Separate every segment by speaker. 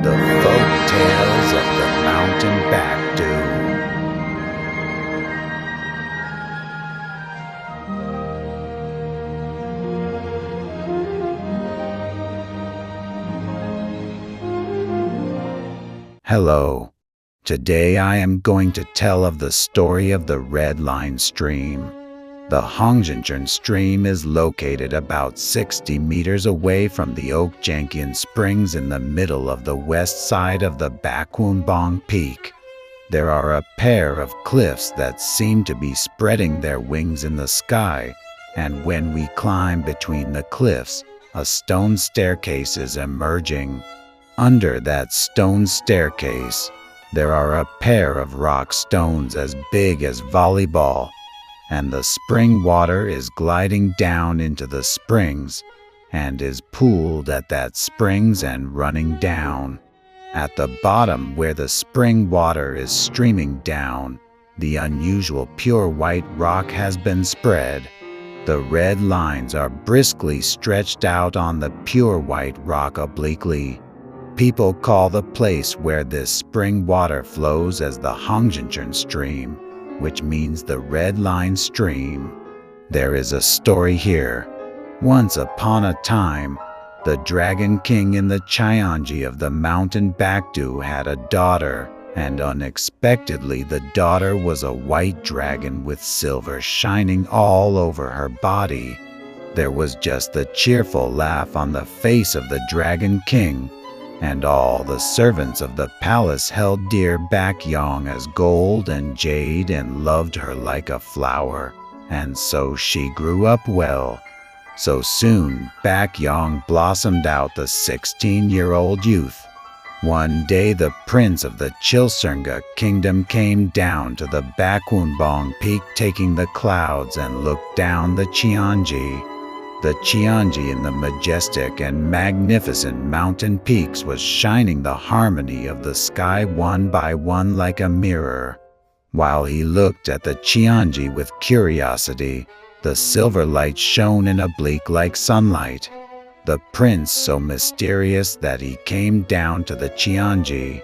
Speaker 1: The Folk Tales of the Mountain Backdu. Hello. Today I am going to tell of the story of the Red Line Stream. The Hongseonchern stream is located about 60 meters away from the Oakjankian Springs in the middle of the west side of the Backwoonbong Peak. There are a pair of cliffs that seem to be spreading their wings in the sky, and when we climb between the cliffs, a stone staircase is emerging. Under that stone staircase, there are a pair of rock stones as big as volleyball, and the spring water is gliding down into the springs and is pooled at that springs and running down. At the bottom where the spring water is streaming down, the unusual pure white rock has been spread. The red lines are briskly stretched out on the pure white rock obliquely. People call the place where this spring water flows as the Hongseonchern stream, which means the Red Line Stream. There is a story here. Once upon a time, the Dragon King in the Cheonji of the mountain Backdu had a daughter, and unexpectedly the daughter was a white dragon with silver shining all over her body. There was just a cheerful laugh on the face of the Dragon King, and all the servants of the palace held dear Baekyeong as gold and jade and loved her like a flower, and so she grew up well. So soon Baekyeong blossomed out the 16-year-old youth. One day the prince of the Chilserngguk kingdom came down to the Backwoonbong peak taking the clouds and looked down the Cheonji. The Cheonji in the majestic and magnificent mountain peaks was shining the harmony of the sky one by one like a mirror. While he looked at the Cheonji with curiosity, the silver light shone in oblique like sunlight. The prince so mysterious that he came down to the Cheonji.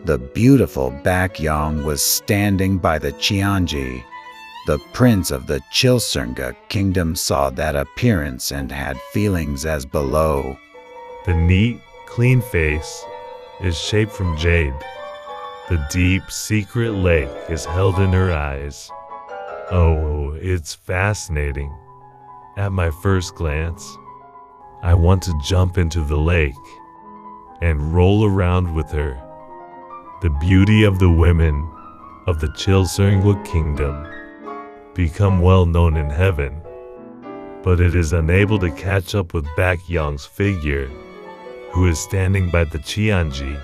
Speaker 1: The beautiful Baekyeong was standing by the Cheonji. The prince of the Chilserngguk kingdom saw that appearance and had feelings as below.
Speaker 2: The neat, clean face is shaped from jade. The deep, secret lake is held in her eyes. Oh, it's fascinating. At my first glance, I want to jump into the lake and roll around with her. The beauty of the women of the Chilsernnguk kingdom become well known in heaven, but it is unable to catch up with Baekyeong's figure, who is standing by the Cheonji.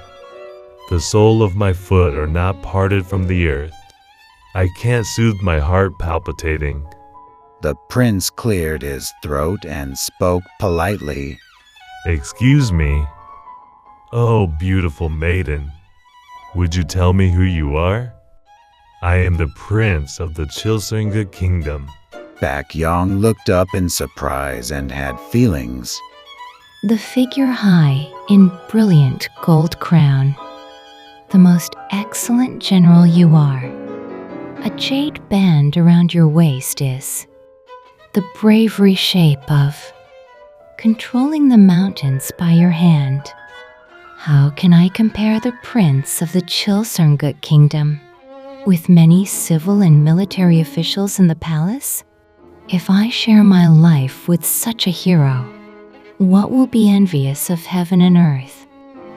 Speaker 2: The sole of my foot are not parted from the earth. I can't soothe my heart palpitating.
Speaker 1: The prince cleared his throat and spoke politely.
Speaker 2: Excuse me. Oh, beautiful maiden, would you tell me who you are? I am the prince of the Chilserngguk kingdom.
Speaker 1: Baekyeong looked up in surprise and had feelings.
Speaker 3: The figure high in brilliant gold crown. The most excellent general you are. A jade band around your waist is the bravery shape of controlling the mountains by your hand. How can I compare the prince of the Chilserngguk kingdom with many civil and military officials in the palace? If I share my life with such a hero, what will be envious of heaven and earth?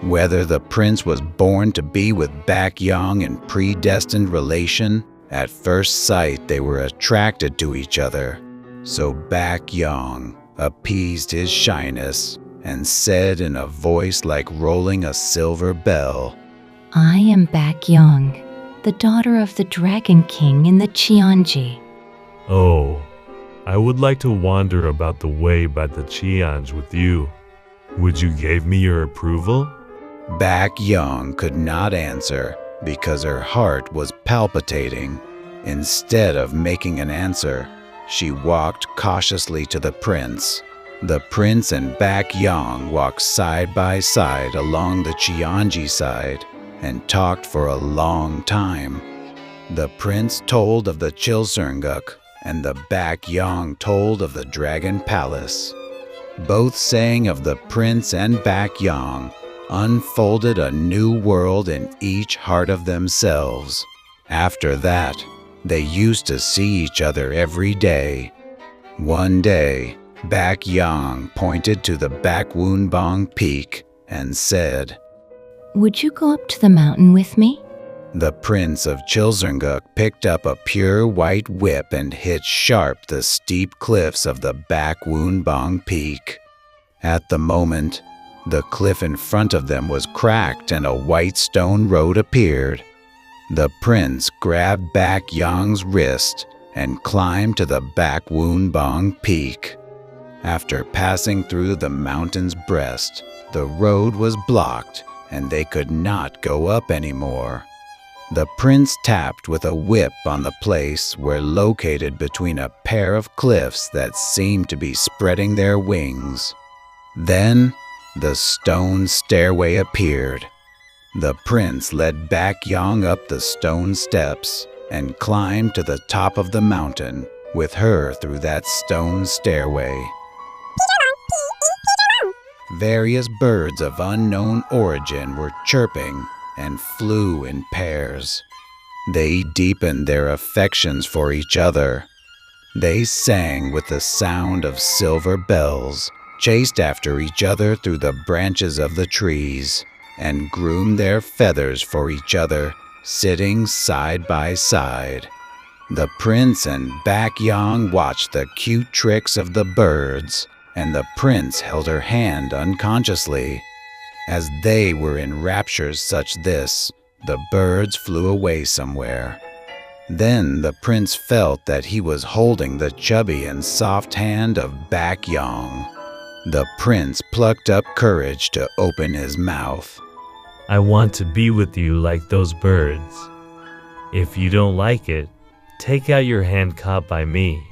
Speaker 1: Whether the prince was born to be with Baekyeong in predestined relation, at first sight they were attracted to each other. So Baekyeong appeased his shyness and said in a voice like rolling a silver bell,
Speaker 3: I am Baekyeong, the daughter of the Dragon King in the Cheonji.
Speaker 2: Oh, I would like to wander about the way by the Cheonji with you. Would you give me your approval?
Speaker 1: Baekyeong could not answer because her heart was palpitating. Instead of making an answer, she walked cautiously to the prince. The prince and Baekyoung walked side by side along the Cheonji side and talked for a long time. The prince told of the Chilserngguk, and the Baekyoung told of the Dragon Palace. Both saying of the prince and Baekyoung unfolded a new world in each heart of themselves. After that, they used to see each other every day. One day, Baekyoung pointed to the Backwoonbong peak and said,
Speaker 3: Would you go up to the mountain with me?
Speaker 1: The prince of Chilserngguk picked up a pure white whip and hit sharp the steep cliffs of the Backwoonbong peak. At the moment, the cliff in front of them was cracked and a white stone road appeared. The prince grabbed Baekyoung's wrist and climbed to the Backwoonbong peak. After passing through the mountain's breast, the road was blocked and they could not go up anymore. The prince tapped with a whip on the place where located between a pair of cliffs that seemed to be spreading their wings. Then, the stone stairway appeared. The prince led Baekyoung up the stone steps and climbed to the top of the mountain with her through that stone stairway. Various birds of unknown origin were chirping and flew in pairs. They deepened their affections for each other. They sang with the sound of silver bells, chased after each other through the branches of the trees, and groomed their feathers for each other, sitting side by side. The prince and Baekyoung watched the cute tricks of the birds, and the prince held her hand unconsciously. As they were in raptures such this, the birds flew away somewhere. Then the prince felt that he was holding the chubby and soft hand of Baekyoung. The prince plucked up courage to open his mouth.
Speaker 2: I want to be with you like those birds. If you don't like it, take out your hand caught by me.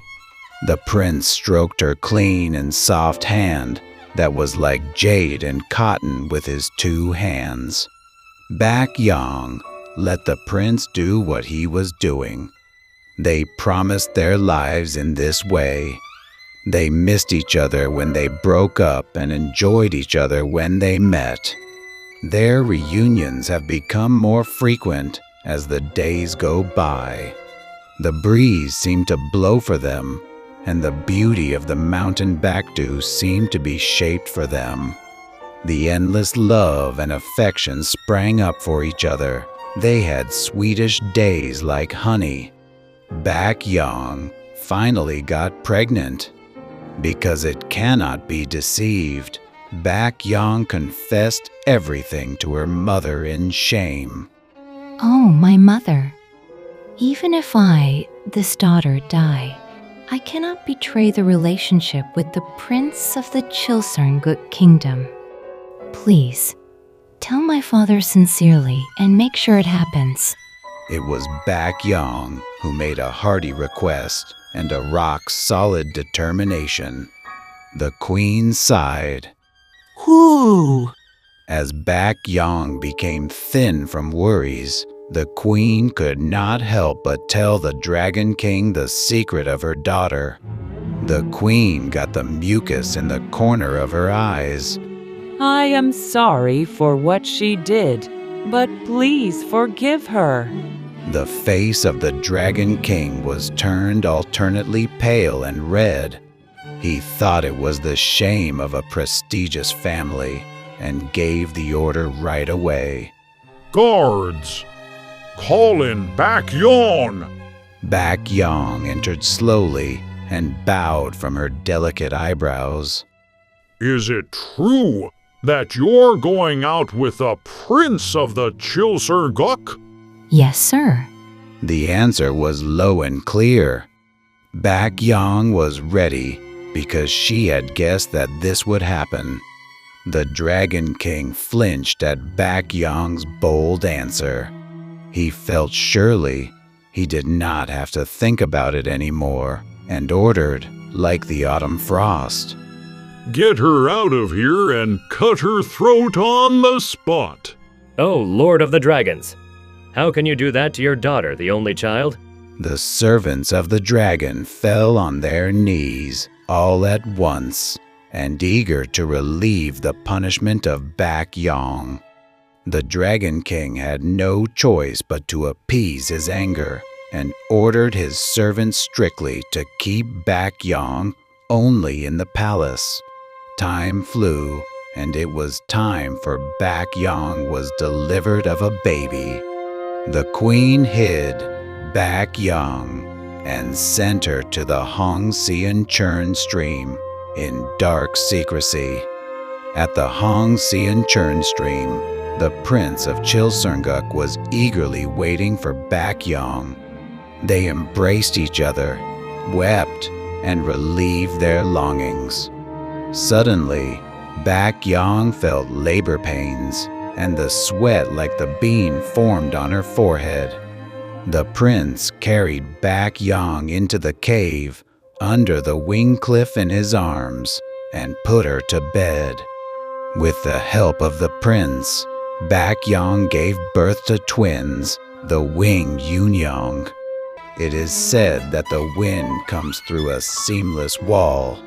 Speaker 1: The prince stroked her clean and soft hand that was like jade and cotton with his two hands. Baekyoung let the prince do what he was doing. They promised their lives in this way. They missed each other when they broke up and enjoyed each other when they met. Their reunions have become more frequent as the days go by. The breeze seemed to blow for them, and the beauty of the mountain Backdu seemed to be shaped for them. The endless love and affection sprang up for each other. They had sweetish days like honey. Baekyoung finally got pregnant. Because it cannot be deceived, Baekyoung confessed everything to her mother in shame.
Speaker 3: Oh, my mother. Even if I, this daughter, die, I cannot betray the relationship with the prince of the Chilserngguk kingdom. Please, tell my father sincerely and make sure it happens.
Speaker 1: It was Baekyoung who made a hearty request and a rock-solid determination. The queen sighed.
Speaker 4: Whew!
Speaker 1: As Baekyoung became thin from worries, the queen could not help but tell the Dragon King the secret of her daughter. The queen got the mucus in the corner of her eyes.
Speaker 4: I am sorry for what she did, but please forgive her.
Speaker 1: The face of the Dragon King was turned alternately pale and red. He thought it was the shame of a prestigious family and gave the order right away.
Speaker 5: Guards! Call in Baekyoung!
Speaker 1: Baekyoung entered slowly and bowed from her delicate eyebrows.
Speaker 5: Is it true that you're going out with the prince of the Chilserngguk?
Speaker 3: Yes, sir.
Speaker 1: The answer was low and clear. Baekyoung was ready because she had guessed that this would happen. The Dragon King flinched at Baekyoung's bold answer. He felt surely he did not have to think about it anymore and ordered, like the autumn frost,
Speaker 5: Get her out of here and cut her throat on the spot.
Speaker 6: Oh, Lord of the Dragons! How can you do that to your daughter, the only child?
Speaker 1: The servants of the dragon fell on their knees all at once and eager to relieve the punishment of Baekyeong. The Dragon King had no choice but to appease his anger and ordered his servants strictly to keep Baekyeong only in the palace. Time flew, and it was time for Baekyeong was delivered of a baby. The queen hid Baekyeong and sent her to the Hongseonchern stream in dark secrecy. At the Hongseonchern stream, the prince of Chilserngguk was eagerly waiting for Baekyeong. They embraced each other, wept, and relieved their longings. Suddenly, Baekyeong felt labor pains, and the sweat like the bean formed on her forehead. The prince carried Baekyeong into the cave under the wing cliff in his arms and put her to bed. With the help of the prince, Baekyeong gave birth to twins, the winged Geun-young. It is said that the wind comes through a seamless wall.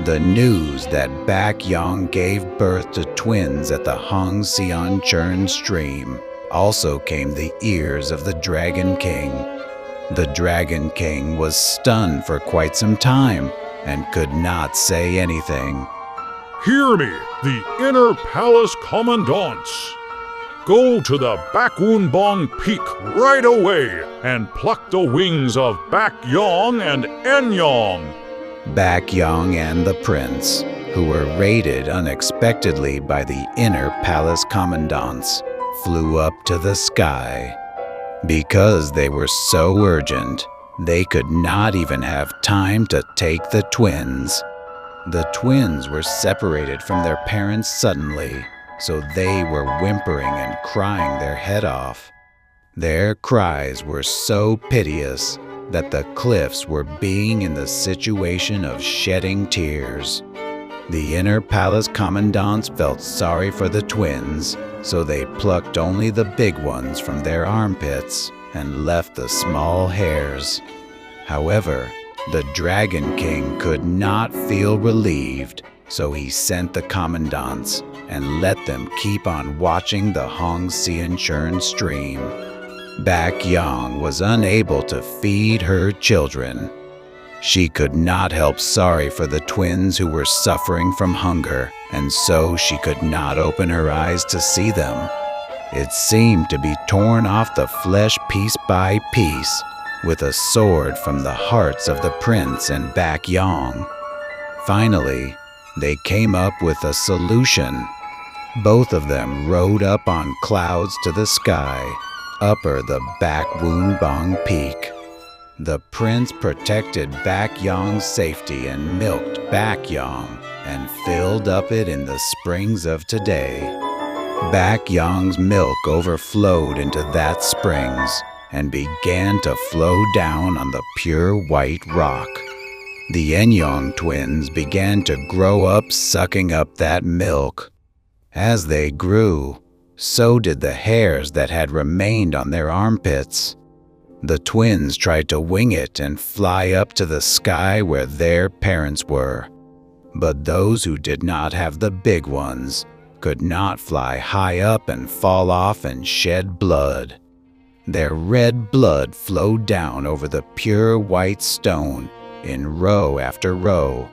Speaker 1: The news that Baekyeong gave birth to twins at the Hongseonchern stream also came the ears of the Dragon King. The Dragon King was stunned for quite some time and could not say anything.
Speaker 5: Hear me, the inner palace commandants. Go to the Backwoonbong peak right away and pluck the wings of Baekyeong and Enyong.
Speaker 1: Baekyeong and the prince, who were raided unexpectedly by the inner palace commandants, flew up to the sky. Because they were so urgent, they could not even have time to take the twins. The twins were separated from their parents suddenly, so they were whimpering and crying their head off. Their cries were so piteous that the cliffs were being in the situation of shedding tears. The inner palace commandants felt sorry for the twins, so they plucked only the big ones from their armpits and left the small hairs. However, the Dragon King could not feel relieved, so he sent the commandants and let them keep on watching the Hongseonchern stream. Baekyeong was unable to feed her children. She could not help sorry for the twins who were suffering from hunger, and so she could not open her eyes to see them. It seemed to be torn off the flesh piece by piece, with a sword from the hearts of the prince and Baekyeong. Finally, they came up with a solution. Both of them rode up on clouds to the sky, upper the Backwoonbong peak. The prince protected Baekyeong's safety and milked Baekyeong and filled up it in the springs of today. Baekyeong's milk overflowed into that springs and began to flow down on the pure white rock. The Enyong twins began to grow up sucking up that milk. As they grew, so did the hairs that had remained on their armpits. The twins tried to wing it and fly up to the sky where their parents were. But those who did not have the big ones could not fly high up and fall off and shed blood. Their red blood flowed down over the pure white stone in row after row.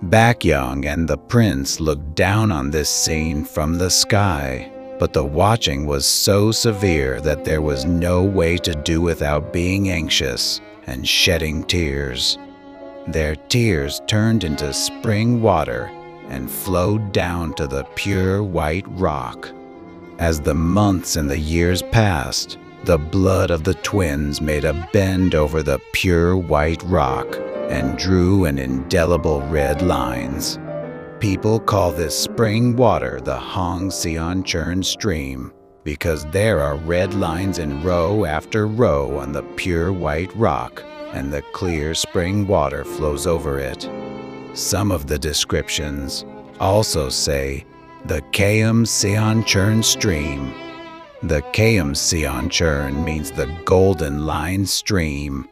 Speaker 1: Baekyeong and the prince looked down on this scene from the sky, but the watching was so severe that there was no way to do without being anxious and shedding tears. Their tears turned into spring water and flowed down to the pure white rock. As the months and the years passed, the blood of the twins made a bend over the pure white rock and drew an indelible red lines. People call this spring water the Hongseonchern stream because there are red lines in row after row on the pure white rock, and the clear spring water flows over it. Some of the descriptions also say the Keumseonchern stream. The Keumseonchern means the golden line stream,